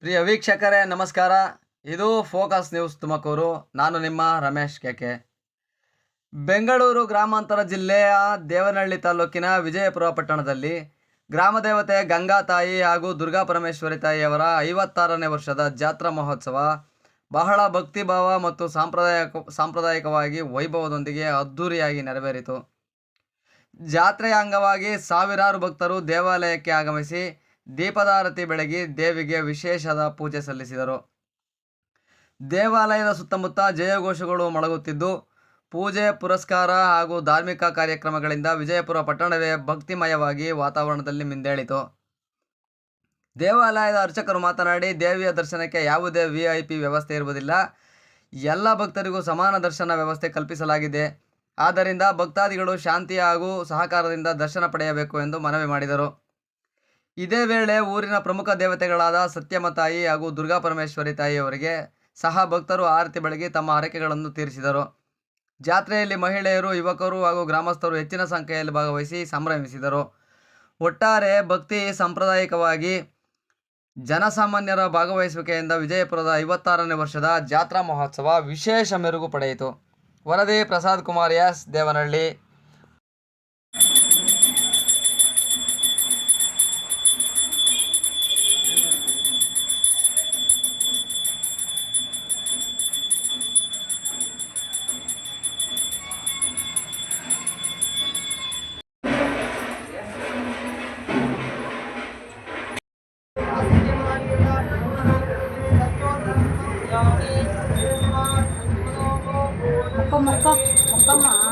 ಪ್ರಿಯ ವೀಕ್ಷಕರೇ ನಮಸ್ಕಾರ. ಇದು ಫೋಕಸ್ ನ್ಯೂಸ್ ತುಮಕೂರು. ನಾನು ನಿಮ್ಮ ರಮೇಶ್ ಕೆಕೆ. ಬೆಂಗಳೂರು ಗ್ರಾಮಾಂತರ ಜಿಲ್ಲೆಯ ದೇವನಹಳ್ಳಿ ತಾಲೂಕಿನ ವಿಜಯಪುರ ಪಟ್ಟಣದಲ್ಲಿ ಗ್ರಾಮ ದೇವತೆ ಗಂಗಾ ತಾಯಿ ಹಾಗೂ ದುರ್ಗಾ ಪರಮೇಶ್ವರಿ ತಾಯಿಯವರ 56ನೇ ವರ್ಷದ ಜಾತ್ರಾ ಮಹೋತ್ಸವ ಬಹಳ ಭಕ್ತಿಭಾವ ಮತ್ತು ಸಾಂಪ್ರದಾಯಿಕವಾಗಿ ವೈಭವದೊಂದಿಗೆ ಅದ್ಧೂರಿಯಾಗಿ ನೆರವೇರಿತು. ಜಾತ್ರೆಯ ಅಂಗವಾಗಿ ಸಾವಿರಾರು ಭಕ್ತರು ದೇವಾಲಯಕ್ಕೆ ಆಗಮಿಸಿ ದೀಪದಾರತಿ ಬೆಳಗಿ ದೇವಿಗೆ ವಿಶೇಷದ ಪೂಜೆ ಸಲ್ಲಿಸಿದರು. ದೇವಾಲಯದ ಸುತ್ತಮುತ್ತ ಜಯಘೋಷಗಳು ಮೊಳಗುತ್ತಿದ್ದು, ಪೂಜೆ, ಪುರಸ್ಕಾರ ಹಾಗೂ ಧಾರ್ಮಿಕ ಕಾರ್ಯಕ್ರಮಗಳಿಂದ ವಿಜಯಪುರ ಪಟ್ಟಣವೇ ಭಕ್ತಿಮಯವಾಗಿ ವಾತಾವರಣದಲ್ಲಿ ಮಿಂದೇಳಿತು. ದೇವಾಲಯದ ಅರ್ಚಕರು ಮಾತನಾಡಿ, ದೇವಿಯ ದರ್ಶನಕ್ಕೆ ಯಾವುದೇ VIP ವ್ಯವಸ್ಥೆ ಇರುವುದಿಲ್ಲ. ಎಲ್ಲ ಭಕ್ತರಿಗೂ ಸಮಾನ ದರ್ಶನ ವ್ಯವಸ್ಥೆ ಕಲ್ಪಿಸಲಾಗಿದೆ. ಆದ್ದರಿಂದ ಭಕ್ತಾದಿಗಳು ಶಾಂತಿ ಹಾಗೂ ಸಹಕಾರದಿಂದ ದರ್ಶನ ಪಡೆಯಬೇಕು ಎಂದು ಮನವಿ ಮಾಡಿದರು. ಇದೇ ವೇಳೆ ಊರಿನ ಪ್ರಮುಖ ದೇವತೆಗಳಾದ ಸತ್ಯಮ್ಮ ತಾಯಿ ಹಾಗೂ ದುರ್ಗಾ ಪರಮೇಶ್ವರಿ ತಾಯಿಯವರಿಗೆ ಸಹ ಭಕ್ತರು ಆರತಿ ಬೆಳಗಿ ತಮ್ಮ ಹರಕೆಗಳನ್ನು ತೀರಿಸಿದರು. ಜಾತ್ರೆಯಲ್ಲಿ ಮಹಿಳೆಯರು, ಯುವಕರು ಹಾಗೂ ಗ್ರಾಮಸ್ಥರು ಹೆಚ್ಚಿನ ಸಂಖ್ಯೆಯಲ್ಲಿ ಭಾಗವಹಿಸಿ ಸಂಭ್ರಮಿಸಿದರು. ಒಟ್ಟಾರೆ ಭಕ್ತಿ ಸಾಂಪ್ರದಾಯಿಕವಾಗಿ ಜನಸಾಮಾನ್ಯರ ಭಾಗವಹಿಸುವಿಕೆಯಿಂದ ವಿಜಯಪುರದ 56ನೇ ವರ್ಷದ ಜಾತ್ರಾ ಮಹೋತ್ಸವ ವಿಶೇಷ ಮೆರುಗು ಪಡೆಯಿತು. ವರದಿ Prasad Kumar S, Devanahalli. Muka-muka, muka mah.